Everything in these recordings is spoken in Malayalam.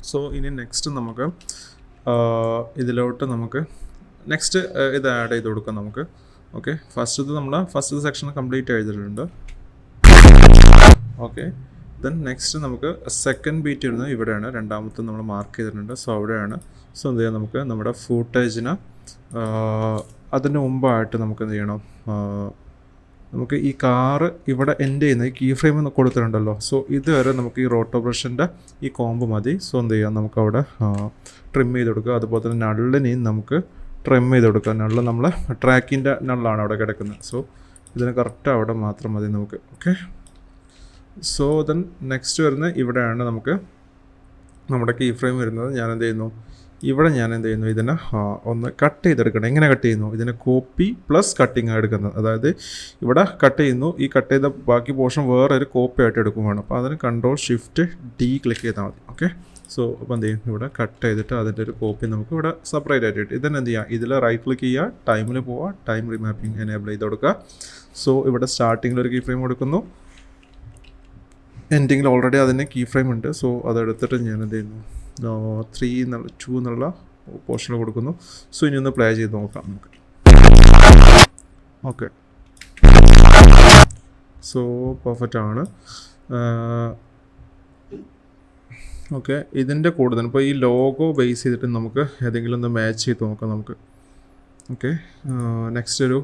സോ ഇനി നെക്സ്റ്റ് നമുക്ക് ഇതിലോട്ട് നമുക്ക് നെക്സ്റ്റ് ഇത് ആഡ് ചെയ്ത് കൊടുക്കാം നമുക്ക്. ഓക്കെ, ഫസ്റ്റ് സെക്ഷൻ കംപ്ലീറ്റ് ചെയ്തിട്ടുണ്ട്. ഓക്കെ, ദെൻ നെക്സ്റ്റ് നമുക്ക് സെക്കൻഡ് ബീറ്റ് ഇരുന്ന് ഇവിടെയാണ്, രണ്ടാമത്തെ നമ്മൾ മാർക്ക് ചെയ്തിട്ടുണ്ട്. സോ അവിടെയാണ്. സോ എന്ത് ചെയ്യാം, നമുക്ക് നമ്മുടെ ഫൂട്ടേജിന് അതിന് മുമ്പായിട്ട് നമുക്ക് എന്ത് ചെയ്യണം, നമുക്ക് ഈ കാറ് ഇവിടെ എൻഡ് ചെയ്യുന്ന ഈ കീ ഫ്രെയിം കൊടുത്തിട്ടുണ്ടല്ലോ. സോ ഇതുവരെ നമുക്ക് ഈ റോട്ടോ ബ്രഷിൻ്റെ ഈ കോമ്പ് മതി. സോ എന്ത് ചെയ്യാം, നമുക്കവിടെ ട്രിം ചെയ്ത് കൊടുക്കുക. അതുപോലെ തന്നെ നള്ളിനെയും നമുക്ക് ട്രിം ചെയ്ത് കൊടുക്കുക. നള്ള് നമ്മൾ ട്രാക്കിൻ്റെ നള്ളാണ് അവിടെ കിടക്കുന്നത്. സോ ഇതിന് കറക്റ്റ് അവിടെ മാത്രം മതി നമുക്ക്. ഓക്കെ, സോ ദെൻ നെക്സ്റ്റ് വരുന്നത് ഇവിടെയാണ് നമുക്ക് നമ്മുടെ കീ ഫ്രെയിം വരുന്നത്. ഞാൻ എന്ത് ചെയ്യുന്നു, ഇതിനെ ഒന്ന് കട്ട് ചെയ്തെടുക്കണം. എങ്ങനെ കട്ട് ചെയ്യുന്നു, ഇതിനെ കോപ്പി പ്ലസ് കട്ടിങ് എടുക്കുന്നത്. അതായത് ഇവിടെ കട്ട് ചെയ്യുന്നു, ഈ കട്ട് ചെയ്ത ബാക്കി പോർഷൻ വേറെ ഒരു കോപ്പി ആയിട്ട് എടുക്കും വേണം. അപ്പോൾ അതിന് Ctrl+Shift+D ക്ലിക്ക് ചെയ്താൽ മതി. ഓക്കെ, സോ അപ്പോൾ എന്ത് ചെയ്യും, ഇവിടെ കട്ട് ചെയ്തിട്ട് അതിൻ്റെ ഒരു കോപ്പി നമുക്ക് ഇവിടെ സെപ്പറേറ്റ് ആയിട്ട് കിട്ടും. ഇതിന് എന്ത് ചെയ്യുക, ഇതിൽ റൈറ്റ് ക്ലിക്ക് ചെയ്യുക, ടൈമിൽ പോവുക, ടൈം റീമാപ്പിംഗ് എനേബിൾ ചെയ്ത് കൊടുക്കുക. സോ ഇവിടെ സ്റ്റാർട്ടിങ്ങിൽ ഒരു കീ ഫ്രെയിം കൊടുക്കുന്നു, എൻഡിങ്ങിൽ ഓൾറെഡി അതിന് കീ ഫ്രെയിം ഉണ്ട്. സോ അതെടുത്തിട്ട് ഞാൻ എന്ത് ചെയ്യുന്നു, 2 എന്നുള്ള പോർഷനിൽ കൊടുക്കുന്നു. സോ ഇനി ഒന്ന് പ്ലേ ചെയ്ത് നോക്കാം നമുക്ക്. ഓക്കെ, സോ പെർഫെക്റ്റ് ആണ്. ഓക്കെ, ഇതിൻ്റെ കൂടെ തന്നെ ഇപ്പോൾ ഈ ലോഗോ ബേസ് ചെയ്തിട്ട് നമുക്ക് ഏതെങ്കിലും ഒന്ന് മാച്ച് ചെയ്ത് നോക്കാം നമുക്ക്. ഓക്കെ, നെക്സ്റ്റ് ഒരു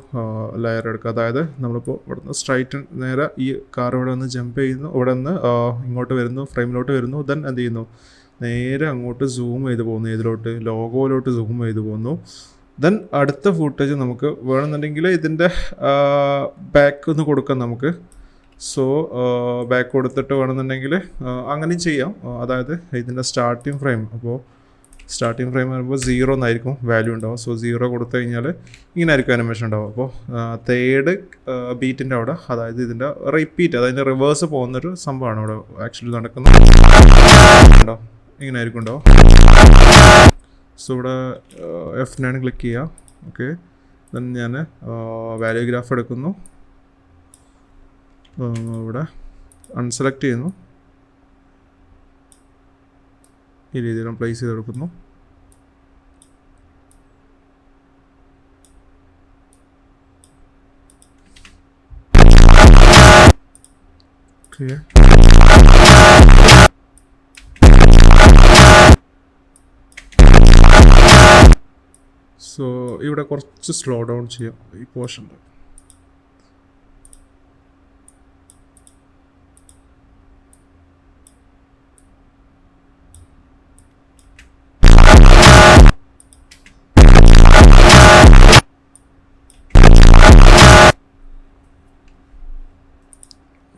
ലെയർ എടുക്കുക. അതായത് നമ്മളിപ്പോൾ ഇവിടെ നിന്ന് സ്ട്രൈറ്റ് നേരെ ഈ കാർ ഇവിടെ നിന്ന് ജമ്പ് ചെയ്യുന്നു, ഇവിടെ നിന്ന് ഇങ്ങോട്ട് വരുന്നു, ഫ്രെയിമിലോട്ട് വരുന്നു. ദെൻ എന്ത് ചെയ്യുന്നു, നേരെ അങ്ങോട്ട് സൂം ചെയ്ത് പോകുന്നു, ഇതിലോട്ട് ലോഗോയിലോട്ട് സൂം ചെയ്ത് പോകുന്നു. ദെൻ അടുത്ത ഫുട്ടേജ് നമുക്ക് വേണമെന്നുണ്ടെങ്കിൽ ഇതിൻ്റെ ബാക്ക് ഒന്ന് കൊടുക്കാം നമുക്ക്. സോ ബാക്ക് കൊടുത്തിട്ട് വേണമെന്നുണ്ടെങ്കിൽ അങ്ങനെയും ചെയ്യാം. അതായത് ഇതിൻ്റെ സ്റ്റാർട്ടിങ് ഫ്രെയിം വരുമ്പോൾ 0 എന്നായിരിക്കും വാല്യൂ ഉണ്ടാവും. സോ 0 കൊടുത്തു കഴിഞ്ഞാൽ ഇങ്ങനെ ആയിരിക്കും അനിമേഷൻ ഉണ്ടാവും. അപ്പോൾ തേർഡ് ബീറ്റിൻ്റെ അവിടെ, അതായത് ഇതിൻ്റെ റിപ്പീറ്റ്, അതായത് റിവേഴ്സ് പോകുന്നൊരു സംഭവമാണ് അവിടെ ആക്ച്വലി നടക്കുന്നത്. ഉണ്ടോ, ഇങ്ങനെ ആയിരിക്കും ഉണ്ടാവും. സോ ഇവിടെ F9 ക്ലിക്ക് ചെയ്യാം. ഓക്കെ, ദെൻ ഞാൻ വാല്യൂ ഗ്രാഫ് എടുക്കുന്നു, ഇവിടെ അൺസെലക്ട് ചെയ്യുന്നു, ഈ രീതിയിൽ പ്ലേസ് ചെയ്ത് കൊടുക്കുന്നു. സോ ഇവിടെ കുറച്ച് സ്ലോ ഡൗൺ ചെയ്യാം ഈ പോർഷൻ.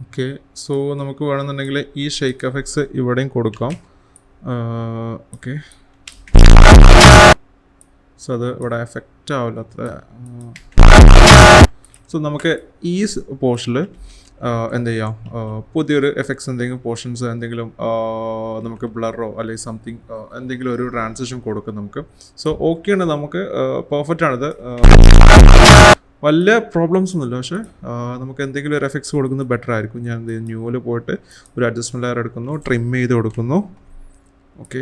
ഓക്കെ, സോ നമുക്ക് വേണമെന്നുണ്ടെങ്കിൽ ഈ ഷെയ്ക്ക് എഫക്ട്സ് ഇവിടെയും കൊടുക്കാം. ഓക്കെ, സോ അത് ഇവിടെ എഫക്റ്റ് ആവില്ല അത്ര. സോ നമുക്ക് ഈ പോർഷനിൽ എന്ത് ചെയ്യാം, പുതിയൊരു എഫക്ട്സ് എന്തെങ്കിലും പോർഷൻസ് എന്തെങ്കിലും നമുക്ക് ബ്ലറോ അല്ലെങ്കിൽ സംതിങ് എന്തെങ്കിലും ഒരു ട്രാൻസിഷൻ കൊടുക്കും നമുക്ക്. സോ ഓക്കെയാണ്, നമുക്ക് പെർഫെക്റ്റ് ആണിത്. വലിയ പ്രോബ്ലംസ് ഒന്നുമില്ല. പക്ഷേ നമുക്ക് എന്തെങ്കിലും ഒരു എഫക്ട്സ് കൊടുക്കുന്നത് ബെറ്റർ ആയിരിക്കും. ഞാൻ എന്ത് ചെയ്യും, ന്യൂവിൽ പോയിട്ട് ഒരു അഡ്ജസ്റ്റ്മെൻറ്റ് ലെയർ എടുക്കുന്നു, ട്രിം ചെയ്ത് കൊടുക്കുന്നു. ഓക്കെ,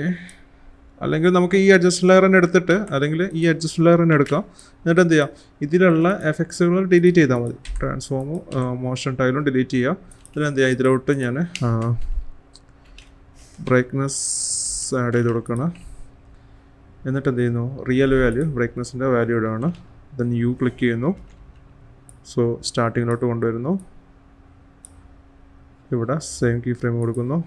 അല്ലെങ്കിൽ നമുക്ക് ഈ അഡ്ജസ്റ്റ് ലെയർ തന്നെ എടുത്തിട്ട്, അല്ലെങ്കിൽ ഈ അഡ്ജസ്റ്റ് ലെയർ തന്നെ എടുക്കാം. എന്നിട്ട് എന്ത് ചെയ്യാം, ഇതിലുള്ള എഫക്ട്സുകൾ ഡിലീറ്റ് ചെയ്താൽ മതി. ട്രാൻസ്ഫോമും മോഷൻ ടൈലും ഡിലീറ്റ് ചെയ്യുക. ഇതിലെന്ത് ചെയ്യുക, ഇതിലോട്ട് ഞാൻ ബ്രൈറ്റ്നസ് ആഡ് ചെയ്ത് കൊടുക്കണം. എന്നിട്ട് എന്ത് ചെയ്യുന്നു, റിയൽ വാല്യൂ ബ്രൈറ്റ്നസിൻ്റെ വാല്യൂ ഇടാണ്. ദെൻ യു ക്ലിക്ക് ചെയ്യുന്നു. സോ സ്റ്റാർട്ടിങ്ങിലോട്ട് കൊണ്ടുവരുന്നു, ഇവിടെ സെയിം കീ ഫ്രെയിം കൊടുക്കുന്നു.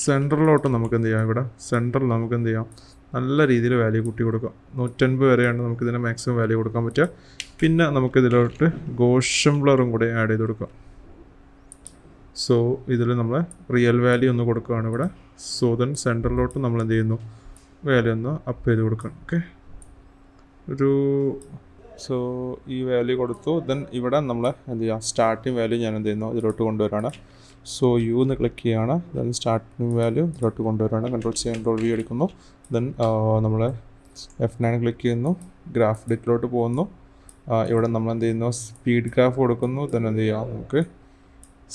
സെൻറ്ററിലോട്ട് നമുക്ക് എന്ത് ചെയ്യാം, ഇവിടെ സെൻറ്ററിൽ നമുക്ക് എന്ത് ചെയ്യാം, നല്ല രീതിയിൽ വാല്യൂ കൂട്ടി കൊടുക്കാം. 150 വരെയാണ് നമുക്കിതിന് മാക്സിമം വാല്യൂ കൊടുക്കാൻ പറ്റുക. പിന്നെ നമുക്കിതിലോട്ട് ഗോഷൻ ബ്ലറും കൂടെ ആഡ് ചെയ്ത് കൊടുക്കാം. സോ ഇതിൽ നമ്മൾ റിയൽ വാല്യൂ ഒന്ന് കൊടുക്കുകയാണ് ഇവിടെ. സോ ദെൻ സെൻറ്ററിലോട്ട് നമ്മൾ എന്ത് ചെയ്യുന്നു, വാല്യൂ ഒന്ന് അപ്പ് ചെയ്ത് കൊടുക്കണം. ഓക്കെ, സോ ഈ വാല്യൂ കൊടുത്തു. ദെൻ ഇവിടെ നമ്മൾ എന്ത് ചെയ്യാം, സ്റ്റാർട്ടിങ് വാല്യൂ ഞാൻ എന്ത് ചെയ്യുന്നു, ഇതിലോട്ട് കൊണ്ടുവരാണ്. സോ യു എന്ന് ക്ലിക്ക് ചെയ്യുകയാണ്. ദെൻ സ്റ്റാർട്ടിങ് വാല്യൂ ഇതിലോട്ട് കൊണ്ടുവരാണ്. Ctrl+C Ctrl+V എടുക്കുന്നു. ദെൻ നമ്മൾ F9 ക്ലിക്ക് ചെയ്യുന്നു, ഗ്രാഫ് എഡിറ്റിലോട്ട് പോകുന്നു. ഇവിടെ നമ്മൾ എന്ത് ചെയ്യുന്നു, സ്പീഡ് ഗ്രാഫ് കൊടുക്കുന്നു. ദെൻ എന്ത് ചെയ്യാം, നമുക്ക്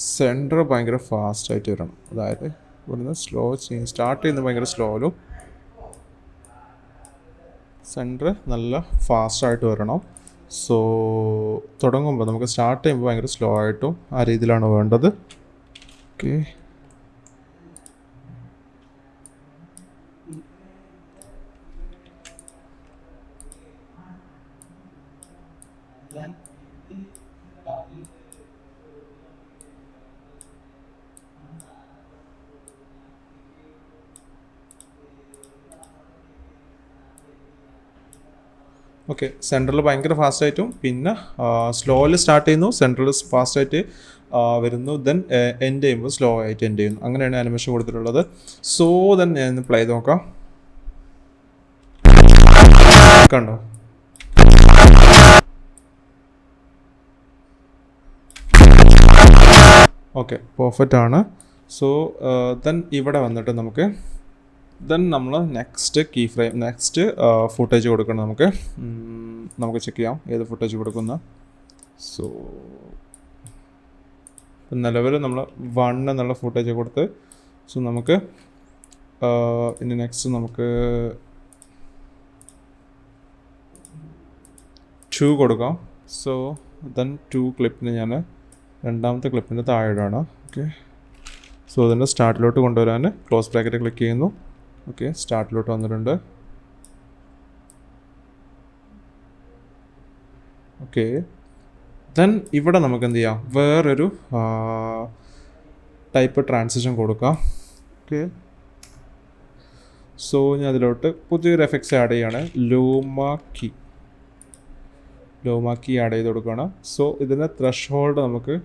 സെൻറ്റർ ഭയങ്കര ഫാസ്റ്റായിട്ട് വരണം. അതായത് ഇവിടുന്ന് സ്ലോ സ്റ്റാർട്ട് ചെയ്യുന്നത് ഭയങ്കര സ്ലോയിലും സെൻറ്റർ നല്ല ഫാസ്റ്റായിട്ട് വരണം. സോ തുടങ്ങുമ്പോൾ നമുക്ക് സ്റ്റാർട്ട് ചെയ്യുമ്പോൾ ഭയങ്കര സ്ലോ ആയിട്ടും ആ രീതിയിലാണ് വേണ്ടത്. Okay, okay. സെൻട്രൽ ഭയങ്കര ഫാസ്റ്റായിട്ടും പിന്നെ സ്ലോയിൽ സ്റ്റാർട്ട് ചെയ്യുന്നു, സെൻട്രൽ ഫാസ്റ്റായിട്ട് വരുന്നു, ദെൻ എൻഡ് ചെയ്യുമ്പോൾ സ്ലോ ആയിട്ട് എൻഡ് ചെയ്യുന്നു. അങ്ങനെയാണ് ആനിമേഷൻ കൊടുത്തിട്ടുള്ളത്. സോ ദെൻ ഞാൻ പ്ലേ ചെയ്ത് നോക്കാം. കണ്ടോ? ഓക്കെ, പെർഫെക്റ്റ് ആണ്. സോ ദെൻ ഇവിടെ വന്നിട്ട് നമ്മൾ നെക്സ്റ്റ് നെക്സ്റ്റ് ഫുട്ടേജ് കൊടുക്കണം. നമുക്ക് ചെക്ക് ചെയ്യാം ഏത് ഫുട്ടേജ് കൊടുക്കുന്ന. സോ നിലവിൽ നമ്മൾ 1 എന്നുള്ള ഫുട്ടേജ് കൊടുത്ത്. സോ നമുക്ക് ഇനി നെക്സ്റ്റ് നമുക്ക് 2 കൊടുക്കാം. സോ ദെൻ 2 ക്ലിപ്പിന് ഞാൻ രണ്ടാമത്തെ ക്ലിപ്പിൻ്റെ താഴെ ഇടാണ്. ഓക്കെ, സോ അതിൻ്റെ സ്റ്റാർട്ടിലോട്ട് കൊണ്ടുവരാൻ ക്ലോസ് ബ്രാക്കറ്റ് ക്ലിക്ക് ചെയ്യുന്നു. ഓക്കെ, സ്റ്റാർട്ടിലോട്ട് വന്നിട്ടുണ്ട്. ഓക്കെ, ദെൻ ഇവിടെ നമുക്ക് എന്ത് ചെയ്യാം, വേറൊരു ടൈപ്പ് ട്രാൻസിഷൻ കൊടുക്കാം. ഓക്കെ, സോ ഞാൻ അതിലോട്ട് പുതിയൊരു എഫക്ട്സ് ആഡ് ചെയ്യാണ്. ലൂമാക്കി ആഡ് ചെയ്ത് കൊടുക്കുകയാണ്. സോ ഇതിൻ്റെ ത്രഷ് ഹോൾഡ് നമുക്ക്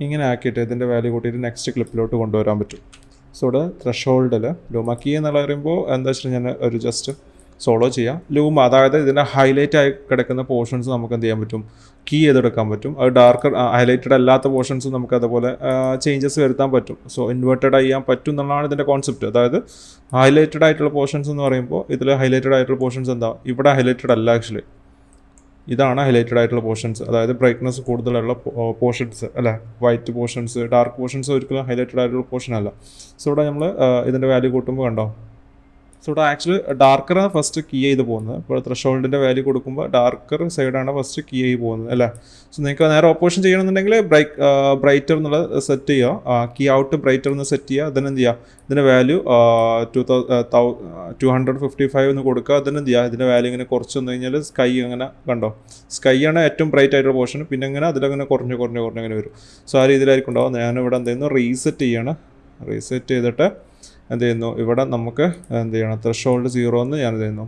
ഇങ്ങനെ ആക്കിയിട്ട് ഇതിൻ്റെ വാല്യൂ കൂട്ടിയിട്ട് നെക്സ്റ്റ് ക്ലിപ്പിലോട്ട് കൊണ്ടുവരാൻ പറ്റും. സോ ഇവിടെ ത്രഷ് ഹോൾഡിൽ ലൂമാക്കി എന്നുള്ള പറയുമ്പോൾ എന്താ വെച്ചാൽ ഞാൻ ഒരു ജസ്റ്റ് സോളോ ചെയ്യാം. അതായത് ഇതിൻ്റെ ഹൈലൈറ്റ് ആയി കിടക്കുന്ന പോർഷൻസ് നമുക്ക് എന്ത് ചെയ്യാൻ പറ്റും, കീ ചെയ്തെടുക്കാൻ പറ്റും. അത് ഡാർക്കർ ഹൈലൈറ്റഡ് അല്ലാത്ത പോർഷൻസ് നമുക്ക് അതുപോലെ ചേഞ്ചസ് വരുത്താൻ പറ്റും. സോ ഇൻവേർട്ടഡ് ചെയ്യാൻ പറ്റും എന്നുള്ളതാണ് ഇതിൻ്റെ കോൺസെപ്റ്റ്. അതായത് ഹൈലൈറ്റഡ് ആയിട്ടുള്ള പോർഷൻസ് എന്ന് പറയുമ്പോൾ ഇതിൽ ഹൈലൈറ്റഡ് ആയിട്ടുള്ള പോർഷൻസ് എന്താ, ഇവിടെ ഹൈലൈറ്റഡ് അല്ല ആക്ച്വലി, ഇതാണ് ഹൈലൈറ്റഡ് ആയിട്ടുള്ള പോർഷൻസ്. അതായത് ബ്രൈറ്റ്നസ് കൂടുതലുള്ള പോർഷൻസ് അല്ലേ, വൈറ്റ് പോർഷൻസ്, ഡാർക്ക് പോർഷൻസ് ഒരിക്കലും ഹൈലൈറ്റഡ് ആയിട്ടുള്ള പോർഷൻ അല്ല. സോ ഇവിടെ നമ്മൾ ഇതിൻ്റെ വാല്യൂ കൂട്ടുമ്പോൾ കണ്ടോ, സോ ഇവിടെ ആക്ച്വലി ഡാർക്കറാണ് ഫസ്റ്റ് കീ ചെയ്ത് പോകുന്നത്. ഇപ്പോൾ ത്രഷോൾഡിൻ്റെ വാല്യൂ കൊടുക്കുമ്പോൾ ഡാർക്കർ സൈഡാണ് ഫസ്റ്റ് കീ ചെയ്ത് പോകുന്നത് അല്ലേ. സോ നിങ്ങൾക്ക് നേരെ ഓപ്പോഷൻ ചെയ്യണമെന്നുണ്ടെങ്കിൽ ബ്രൈറ്റർ എന്നുള്ള സെറ്റ് ചെയ്യുക, കീ ഔട്ട് ബ്രൈറ്റർ എന്ന് സെറ്റ് ചെയ്യുക. അതിന് എന്ത് ചെയ്യുക, ഇതിൻ്റെ വാല്യൂ 255 എന്ന് കൊടുക്കുക. അതിന് എന്ത് ചെയ്യുക, ഇതിൻ്റെ വാല്യൂ ഇങ്ങനെ കുറച്ച് വന്നു കഴിഞ്ഞാൽ സ്കൈ അങ്ങനെ കണ്ടോ, സ്കൈ ആണ് ഏറ്റവും ബ്രൈറ്റ് ആയിട്ടുള്ള പോർഷൻ. പിന്നെ ഇങ്ങനെ അതിലങ്ങനെ കുറഞ്ഞങ്ങനെ വരും. സോ ആ രീതിയിലായിരിക്കും ഉണ്ടാവും. ഞാനിവിടെ എന്ത് ചെയ്യുന്നു, റീസെറ്റ് ചെയ്യണം. റീസെറ്റ് ചെയ്തിട്ട് എന്ത് ചെയ്യുന്നു, ഇവിടെ നമുക്ക് എന്ത് ചെയ്യണം, ത്രഷോൾഡ് 0 എന്ന് ഞാൻ എന്ത് ചെയ്യുന്നു,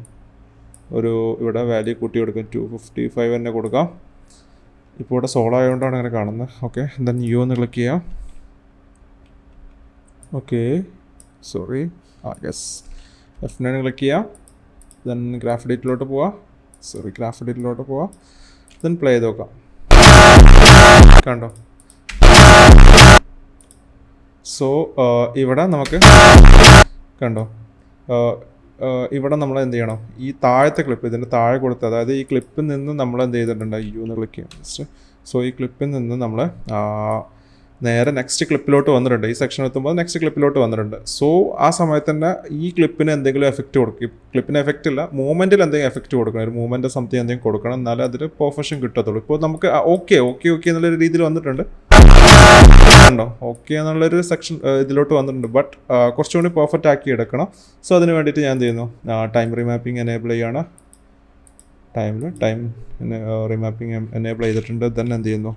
ഇവിടെ വാല്യൂ കൂട്ടി കൊടുക്കും, 255 തന്നെ കൊടുക്കാം. ഇപ്പോൾ ഇവിടെ സോളോ ആയതുകൊണ്ടാണ് അങ്ങനെ കാണുന്നത്. ഓക്കെ, ദെൻ യു എന്ന് ക്ലിക്ക് ചെയ്യാം. Okay, sorry, yes, F9 click ചെയ്യാം. ദെൻ ഗ്രാഫ് എഡിറ്റിലോട്ട് പോവാം. ദെൻ പ്ലേ ചെയ്ത് നോക്കാം. കണ്ടോ? സോ ഇവിടെ നമുക്ക് കണ്ടോ, ഇവിടെ നമ്മൾ എന്ത് ചെയ്യണം, ഈ താഴത്തെ ക്ലിപ്പ് ഇതിൻ്റെ താഴെ കൊടുത്ത്, അതായത് ഈ ക്ലിപ്പിൽ നിന്ന് നമ്മൾ എന്ത് ചെയ്തിട്ടുണ്ട്, യു എന്ന് ക്ലിക്ക് ചെയ്യണം ജസ്റ്റ്. സോ ഈ ക്ലിപ്പിൽ നിന്ന് നമ്മൾ നേരെ നെക്സ്റ്റ് ക്ലിപ്പിലോട്ട് വന്നിട്ടുണ്ട്. ഈ സെക്ഷൻ എത്തുമ്പോൾ നെക്സ്റ്റ് ക്ലിപ്പിലോട്ട് വന്നിട്ടുണ്ട്. സോ ആ സമയത്ത് തന്നെ ഈ ക്ലിപ്പിന് എന്തെങ്കിലും എഫക്റ്റ് കൊടുക്കും. ക്ലിപ്പിന് എഫക്റ്റ് ഇല്ല, മൂവ്മെൻറ്റിൽ എന്തെങ്കിലും എഫക്റ്റ് കൊടുക്കണം, ഒരു മൂവ്മെൻറ്റ് സംതിങ് എന്തെങ്കിലും കൊടുക്കണം, എന്നാലേ അതിൽ പെർഫെക്ഷൻ കിട്ടത്തുള്ളൂ. ഇപ്പോൾ നമുക്ക് ഓക്കെ എന്നുള്ളൊരു രീതിയിൽ വന്നിട്ടുണ്ട്. ഉണ്ടോ, ഓക്കെ എന്നുള്ളൊരു സെക്ഷൻ ഇതിലോട്ട് വന്നിട്ടുണ്ട്. ബട്ട് കുറച്ചുകൂടി പെർഫെക്റ്റ് ആക്കി എടുക്കണം. സോ അതിന് വേണ്ടിയിട്ട് ഞാൻ എന്ത് ചെയ്യുന്നു, ടൈം റീമാപ്പിംഗ് എനേബിൾ ചെയ്യാണ്. ടൈം റീമാപ്പിംഗ് എനേബിൾ ചെയ്തിട്ടുണ്ട്. ദെൻ എന്ത് ചെയ്യുന്നു,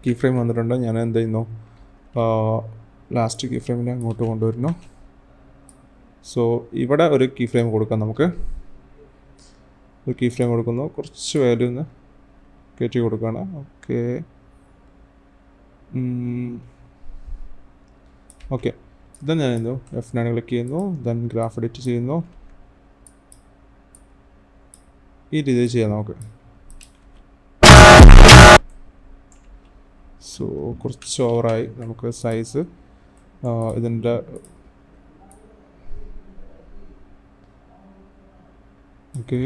കീ ഫ്രെയിം വന്നിട്ടുണ്ട്. ഞാൻ എന്ത് ചെയ്യുന്നു, ലാസ്റ്റ് കീ ഫ്രെയിമിനെ അങ്ങോട്ട് കൊണ്ടുവരുന്നു. സോ ഇവിടെ ഒരു കീ ഫ്രെയിം കൊടുക്കാം. നമുക്ക് ഒരു കീ ഫ്രെയിം കൊടുക്കുന്നു, കുറച്ച് വാല്യൂ ഒന്ന് കയറ്റി കൊടുക്കുകയാണ്. ഓക്കെ, ഓക്കെ, ദെൻ ഞാൻ എന്തു, F9 ക്ലിക്ക് ചെയ്യുന്നു. ദെൻ ഗ്രാഫ് എഡിറ്റ് ചെയ്യുന്നു. ഈ രീതിയിൽ ചെയ്യാം നമുക്ക്. സോ കുറച്ച് ഓവറായി, നമുക്ക് സൈസ് ഇതിൻ്റെ ഓക്കെ